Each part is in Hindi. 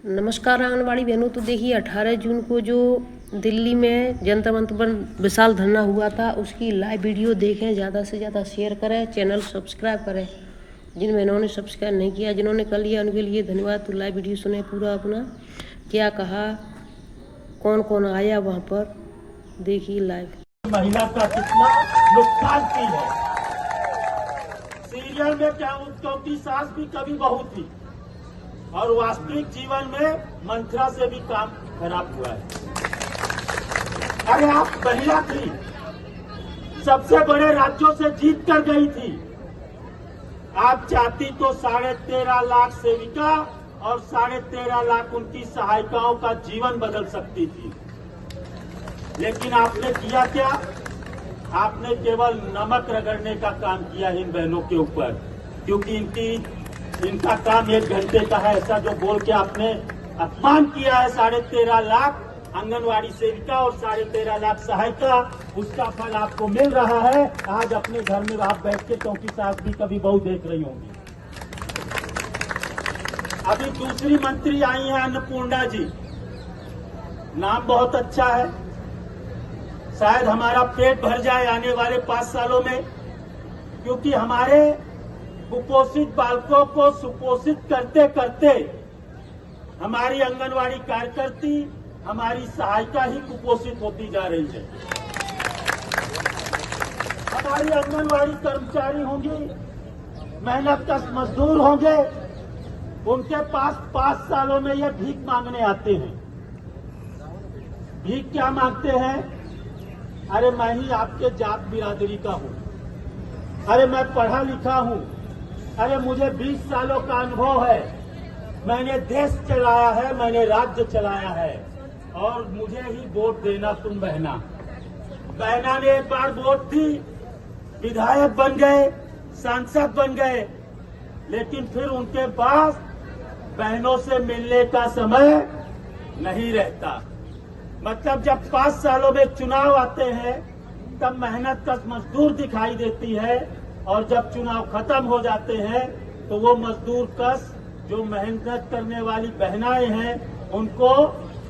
नमस्कार आंगनबाड़ी बहनों। तो देखिए 18 जून को जो दिल्ली में जंतर मंतर पर विशाल धरना हुआ था, उसकी लाइव वीडियो देखें, ज़्यादा से ज़्यादा शेयर करें, चैनल सब्सक्राइब करें। जिन बहनों ने सब्सक्राइब नहीं किया, जिन्होंने कर लिया, उनके लिए धन्यवाद। तो लाइव वीडियो सुने पूरा अपना, क्या कहा, कौन कौन आया वहाँ पर, देखिए लाइव। महिला का कितना नुकसान की है। सीरियल में क्या उनकी सास भी कभी बहू थी, और वास्तविक जीवन में मंत्रा से भी काम खराब हुआ है। अरे आप महिला थी, सबसे बड़े राज्यों से जीत कर गई थी। आप चाहती तो 13.5 लाख सेविका और 13.5 लाख उनकी सहायिकाओं का जीवन बदल सकती थी, लेकिन आपने किया क्या? आपने केवल नमक रगड़ने का काम किया इन बहनों के ऊपर, क्योंकि इनका काम 1 घंटे का है, ऐसा जो बोल के आपने अपमान किया है 13.5 लाख आंगनवाड़ी सेविका और 13.5 लाख सहायिका। उसका फल आपको मिल रहा है। आज अपने घर में आप बैठ के चौकी सास भी कभी बहू देख रही होंगी। अभी दूसरी मंत्री आई है अन्नपूर्णा जी, नाम बहुत अच्छा है। शायद हमारा पेट भर जाए आने वाले 5 सालों में, क्योंकि हमारे कुपोषित बालकों को सुपोषित करते करते हमारी आंगनवाड़ी कार्यकर्ती, हमारी सहायिका ही कुपोषित होती जा रही है। हमारी आंगनवाड़ी कर्मचारी होंगी, मेहनत कश मजदूर होंगे, उनके पास 5 सालों में ये भीख मांगने आते हैं। भीख क्या मांगते हैं? अरे मैं ही आपके जात बिरादरी का हूं, अरे मैं पढ़ा लिखा हूं, अरे मुझे 20 सालों का अनुभव है, मैंने देश चलाया है, मैंने राज्य चलाया है, और मुझे ही वोट देना तुम बहना। बहना ने एक बार वोट दी, विधायक बन गए, सांसद बन गए, लेकिन फिर उनके पास बहनों से मिलने का समय नहीं रहता। मतलब जब 5 सालों में चुनाव आते हैं तब मेहनत कश मजदूर दिखाई देती है, और जब चुनाव खत्म हो जाते हैं तो वो मजदूर कश जो मेहनत करने वाली बहनाएं हैं, उनको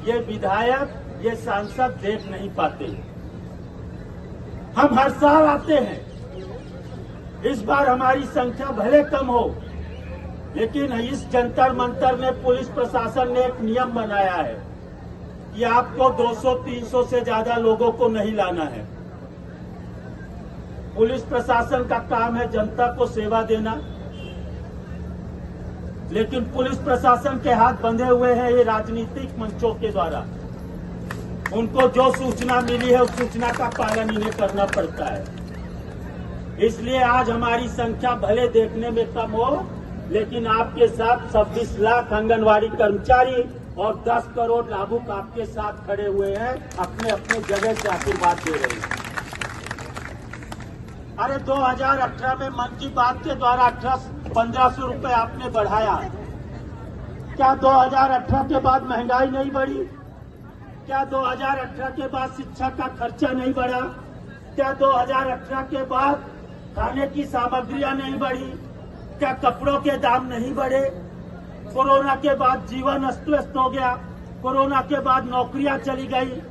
ये विधायक, ये सांसद देख नहीं पाते। हम हर साल आते हैं, इस बार हमारी संख्या भले कम हो, लेकिन इस जंतर मंतर में पुलिस प्रशासन ने एक नियम बनाया है कि आपको 200-300 से ज्यादा लोगों को नहीं लाना है। पुलिस प्रशासन का काम है जनता को सेवा देना, लेकिन पुलिस प्रशासन के हाथ बंधे हुए हैं ये राजनीतिक मंचों के द्वारा। उनको जो सूचना मिली है उस सूचना का पालन इन्हें करना पड़ता है। इसलिए आज हमारी संख्या भले देखने में कम हो, लेकिन आपके साथ 26 लाख आंगनवाड़ी कर्मचारी और 10 करोड़ लाभुक आपके साथ खड़े हुए हैं, अपने अपने जगह से आशीर्वाद दे रहे हैं। अरे 2018 में मन की बात के द्वारा 1500 रुपए आपने बढ़ाया। क्या 2018 के बाद महंगाई नहीं बढ़ी? क्या 2018 के बाद शिक्षा का खर्चा नहीं बढ़ा? क्या 2018 के बाद खाने की सामग्रियां नहीं बढ़ी? क्या कपड़ों के दाम नहीं बढ़े? कोरोना के बाद जीवन अस्त व्यस्त हो गया, कोरोना के बाद नौकरियां चली गई।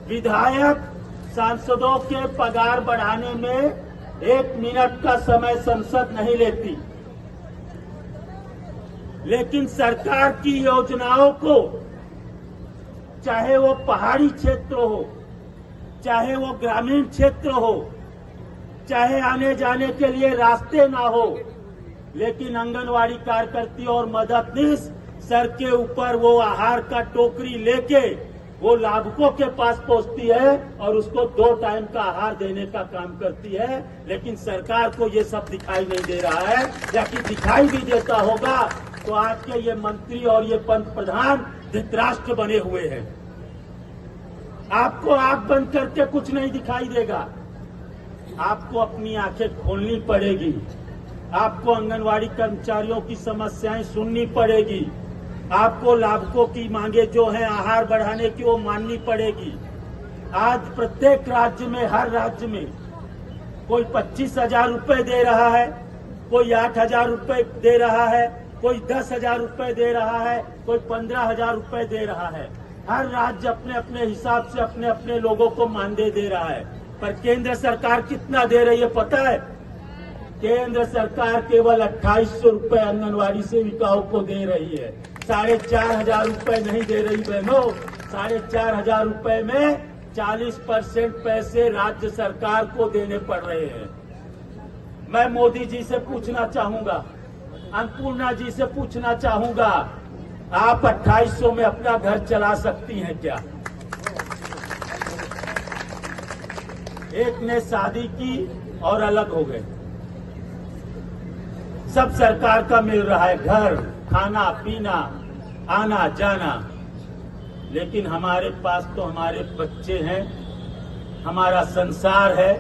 विधायक सांसदों के पगार बढ़ाने में 1 मिनट का समय संसद नहीं लेती, लेकिन सरकार की योजनाओं को, चाहे वो पहाड़ी क्षेत्र हो, चाहे वो ग्रामीण क्षेत्र हो, चाहे आने जाने के लिए रास्ते ना हो, लेकिन आंगनवाड़ी कार्यकर्ती और मददनीश सर के ऊपर वो आहार का टोकरी लेके वो लाभुकों के पास पहुंचती है और उसको 2 टाइम का आहार देने का काम करती है। लेकिन सरकार को ये सब दिखाई नहीं दे रहा है, या कि दिखाई भी देता होगा तो आज के ये मंत्री और ये पंत प्रधान धृतराष्ट्र बने हुए हैं। आपको आंख बंद करके कुछ नहीं दिखाई देगा, आपको अपनी आंखें खोलनी पड़ेगी। आपको आंगनवाड़ी कर्मचारियों की समस्याएं सुननी पड़ेगी, आपको लाभुकों की मांगे जो है आहार बढ़ाने की वो माननी पड़ेगी। आज प्रत्येक राज्य में, हर राज्य में कोई 25,000 रुपए दे रहा है, कोई 8,000 रुपए दे रहा है, कोई 10,000 रुपए दे रहा है, कोई 15,000 रुपए दे रहा है। हर राज्य अपने अपने हिसाब से अपने अपने लोगों को मानदेय दे रहा है। पर केंद्र सरकार कितना दे रही है पता है? केंद्र सरकार केवल 2800 रुपए आंगनवाड़ी सेविकाओं को दे रही है। 4,500 रुपए नहीं दे रही बहनों। 4,500 रुपए में 40% पैसे राज्य सरकार को देने पड़ रहे हैं। मैं मोदी जी से पूछना चाहूंगा, अन्नपूर्णा जी से पूछना चाहूंगा, आप 2800 में अपना घर चला सकती हैं क्या? एक ने शादी की और अलग हो गए। सब सरकार का मिल रहा है, घर, खाना पीना, आना जाना, लेकिन हमारे पास तो हमारे बच्चे हैं, हमारा संसार है,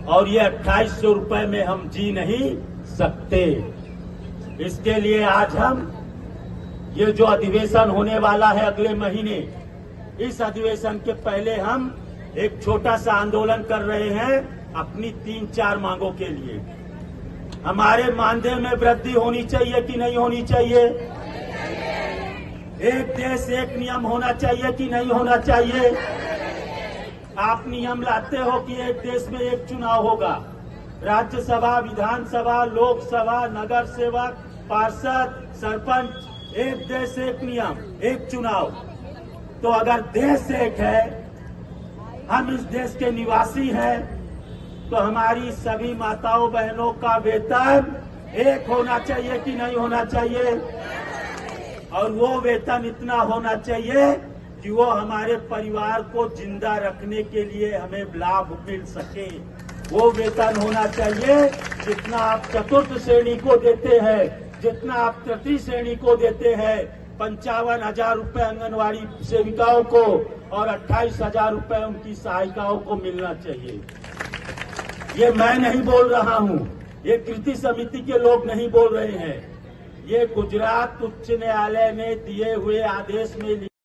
और ये 2800 रुपए में हम जी नहीं सकते। इसके लिए आज हम ये जो अधिवेशन होने वाला है अगले महीने, इस अधिवेशन के पहले हम एक छोटा सा आंदोलन कर रहे हैं अपनी 3-4 मांगों के लिए। हमारे मानदेय में वृद्धि होनी चाहिए कि नहीं होनी चाहिए? एक देश एक नियम होना चाहिए कि नहीं होना चाहिए? आप नियम लाते हो कि एक देश में एक चुनाव होगा, राज्यसभा, विधानसभा, लोकसभा, नगर सेवक, पार्षद, सरपंच, एक देश एक नियम, एक चुनाव। तो अगर देश एक है, हम इस देश के निवासी हैं, तो हमारी सभी माताओं बहनों का वेतन एक होना चाहिए कि नहीं होना चाहिए? और वो वेतन इतना होना चाहिए कि वो हमारे परिवार को जिंदा रखने के लिए हमें लाभ मिल सके। वो वेतन होना चाहिए जितना आप चतुर्थ श्रेणी को देते हैं, जितना आप तृतीय श्रेणी को देते हैं। 55,000 रुपए आंगनवाड़ी सेविकाओं को और 28,000 रुपए उनकी सहायिकाओं को मिलना चाहिए। ये मैं नहीं बोल रहा हूँ, ये कृति समिति के लोग नहीं बोल रहे हैं, ये गुजरात उच्च न्यायालय ने दिए हुए आदेश में